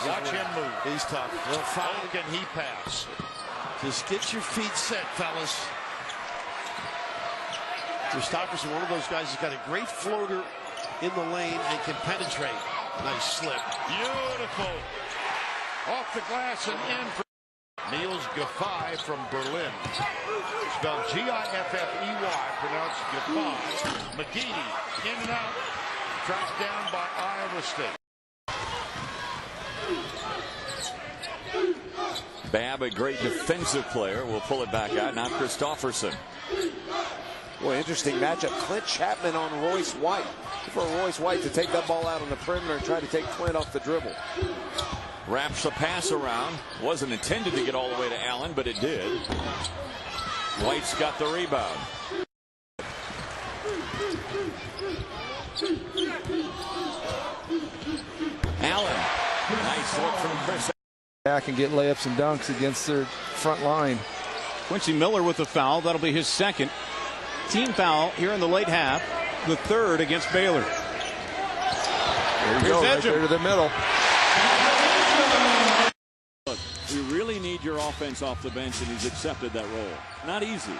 Watch him move. He's tough. How can he pass? Just get your feet set, fellas. Christopherson, one of those guys who's got a great floater in the lane and can penetrate. Nice slip. Beautiful. Off the glass and in for Niels Giffey from Berlin. Spelled Giffey, pronounced Giffey. McGeady in and out. Tracked down by Iowa State. Babb, a great defensive player, will pull it back out. Now Christopherson. Boy, interesting matchup. Clint Chapman on Royce White. For Royce White to take that ball out on the perimeter and try to take Clint off the dribble. Wraps the pass around. Wasn't intended to get all the way to Allen, but it did. White's got the rebound. Allen. Nice look from Chris. Back and get layups and dunks against their front line. Quincy Miller with the foul. That'll be his second team foul here in the late half. The third against Baylor. There you go, right there to the middle. Look, you really need your offense off the bench, and he's accepted that role. Not easy.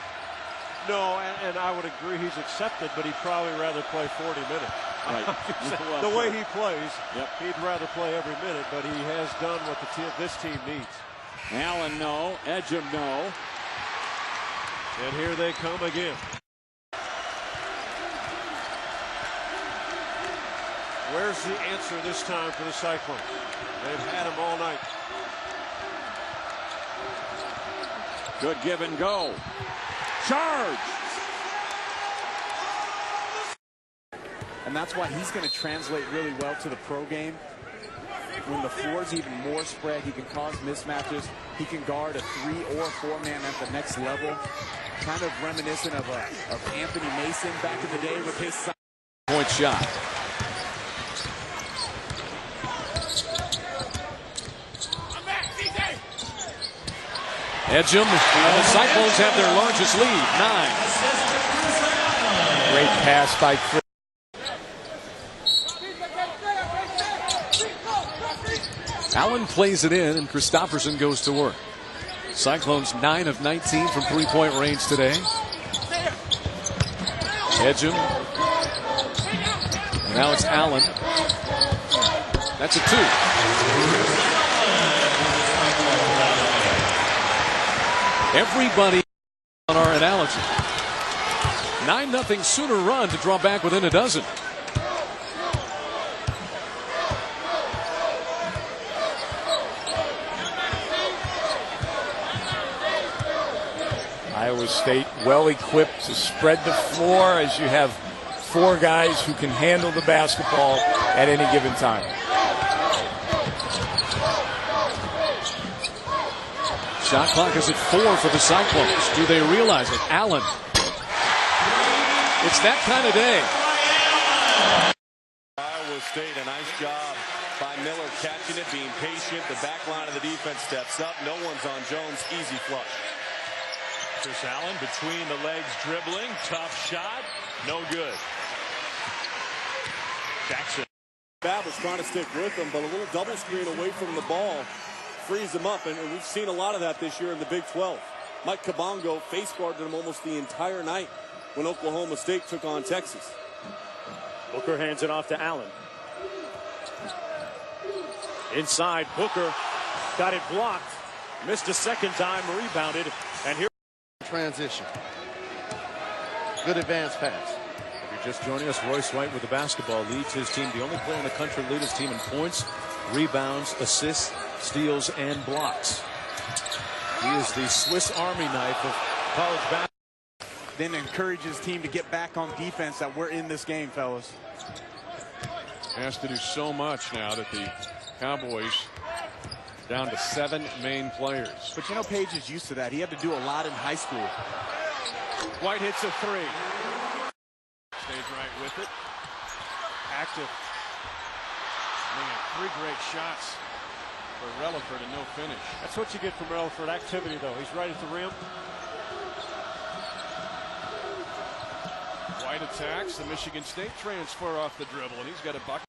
No, and I would agree he's accepted, but he'd probably rather play 40 minutes. Right. The way he plays, yep. He'd rather play every minute, but he has done what this team needs. Allen, no. Edgem, no. And here they come again. Where's the answer this time for the Cyclones? They've had him all night. Good give and go. Charge! And that's why he's going to translate really well to the pro game. When the floor's even more spread, he can cause mismatches. He can guard a 3 or 4 man at the next level. Kind of reminiscent of Anthony Mason back in the day with his point shot. Edgem, and the Cyclones have their largest lead, 9. Great pass by Chris. Allen plays it in, and Christopherson goes to work. Cyclones 9 of 19 from three-point range today. Edgem. And now it's Allen. That's a 2. Everybody on our analogy. 9-0 Sooner run to draw back within a dozen. Iowa State well equipped to spread the floor as you have 4 guys who can handle the basketball at any given time. Shot clock is at 4 for the Cyclones. Do they realize it? Allen. It's that kind of day. Iowa State, a nice job by Miller catching it, being patient. The back line of the defense steps up. No one's on Jones. Easy flush. Chris Allen between the legs dribbling. Tough shot. No good. Jackson. Babb was trying to stick with him, but a little double screen away from the ball frees him up, and we've seen a lot of that this year in the Big 12. Mike Kabongo face guarded him almost the entire night when Oklahoma State took on Texas. Booker hands it off to Allen. Inside, Booker got it blocked. Missed a second time, rebounded, and here. Transition. Good advance pass. If you're just joining us, Royce White with the basketball leads his team. The only player in the country to lead his team in points, rebounds, assists, steals, and blocks. He is the Swiss Army knife of college basketball. then encourage his team to get back on defense that we're in this game, fellas. Has to do so much now that the Cowboys down to 7 main players. But you know, Page is used to that. He had to do a lot in high school. White hits a three. Stays right with it. Active. Man, 3 great shots for Relaford and no finish. That's what you get from Relaford. Activity, though. He's right at the rim. White attacks the Michigan State transfer off the dribble, and he's got a bucket.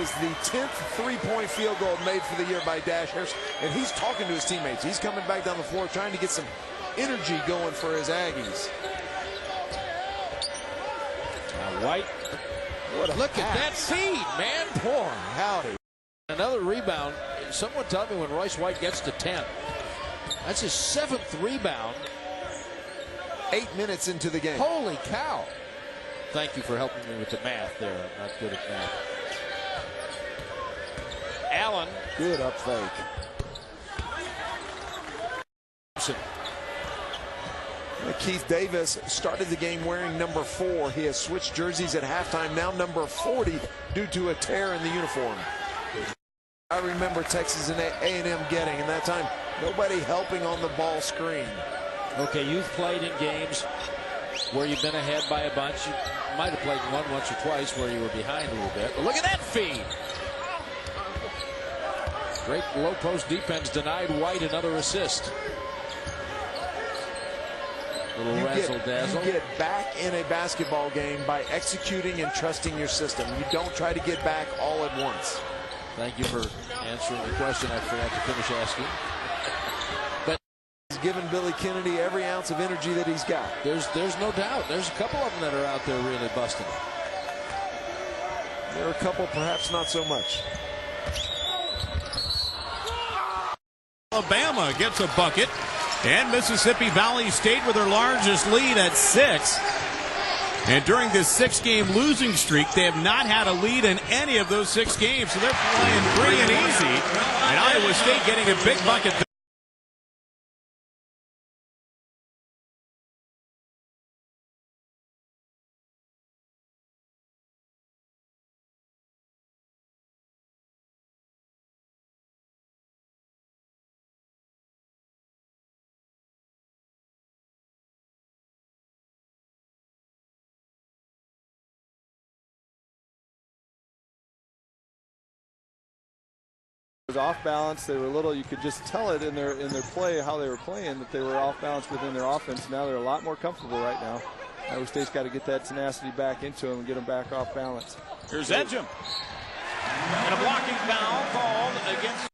is the 10th three-point field goal made for the year by Dash Harris. And he's talking to his teammates. He's coming back down the floor trying to get some energy going for his Aggies. Now White. Look at that feed, man. Boy, howdy. Another rebound. Someone tell me when Royce White gets to 10. That's his 7th rebound. 8 minutes into the game. Holy cow. Thank you for helping me with the math there. I'm not good at math. Allen. Good up fake. Keith Davis started the game wearing number 4. He has switched jerseys at halftime, now number 40 due to a tear in the uniform. I remember Texas and A&M getting, in that time, nobody helping on the ball screen. Okay, you've played in games where you've been ahead by a bunch. You might have played one once or twice where you were behind a little bit. But look at that feed. Great low post defense denied White another assist. Little razzle dazzle. You get back in a basketball game by executing and trusting your system. You don't try to get back all at once. Thank you for answering the question I forgot to finish asking. But he's given Billy Kennedy every ounce of energy that he's got. There's no doubt. There's a couple of them that are out there really busting. There are a couple perhaps not so much. Alabama gets a bucket. And Mississippi Valley State with their largest lead at 6. And during this 6-game losing streak, they have not had a lead in any of those 6 games. So they're playing free and easy. And Iowa State getting a big bucket. Was off balance. They were a little, you could just tell it in their play, how they were playing, that they were off balance within their offense. Now they're a lot more comfortable right now. Iowa State's got to get that tenacity back into them and get them back off balance. Here's Edgem. And a blocking foul called against.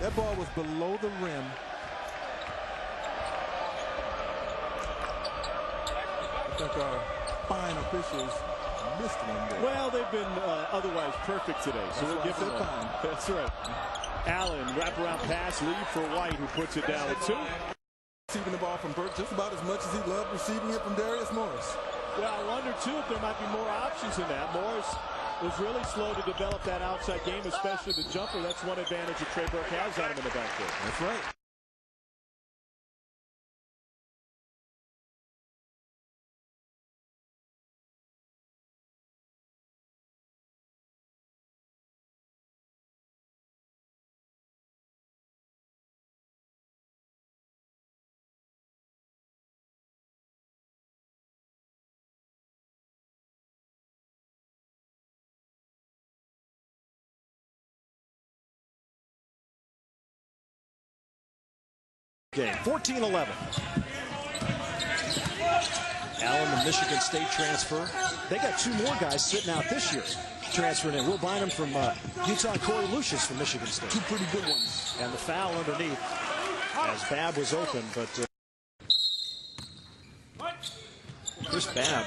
That ball was below the rim. I think our fine officials missed one there. Well, they've been otherwise perfect today, so we'll give them fine. That's right. Allen, wraparound pass, lead for White, who puts it down at 2. Receiving the ball from Burke just about as much as he loved receiving it from Darius Morris. Well, I wonder, too, if there might be more options in that. Morris was really slow to develop that outside game, especially the jumper. That's one advantage that Trey Burke has on him in the backcourt. That's right. Game 14-11. Allen, the Michigan State transfer. They got 2 more guys sitting out this year transferring in. Will Bynum from Utah, and Corey Lucius from Michigan State. 2 pretty good ones. And the foul underneath as Babb was open, but Chris Babb,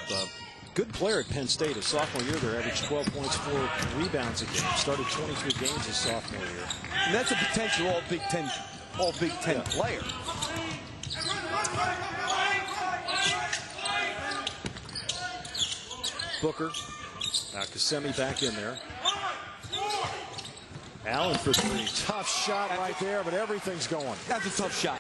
good player at Penn State. His sophomore year there, averaged 12 points, 4 rebounds a game. Started 23 games his sophomore year. And that's a potential All Big Ten player. Booker. Now Kasemi back in there. Allen for 3. Tough shot right there, but everything's going. That's a tough shot.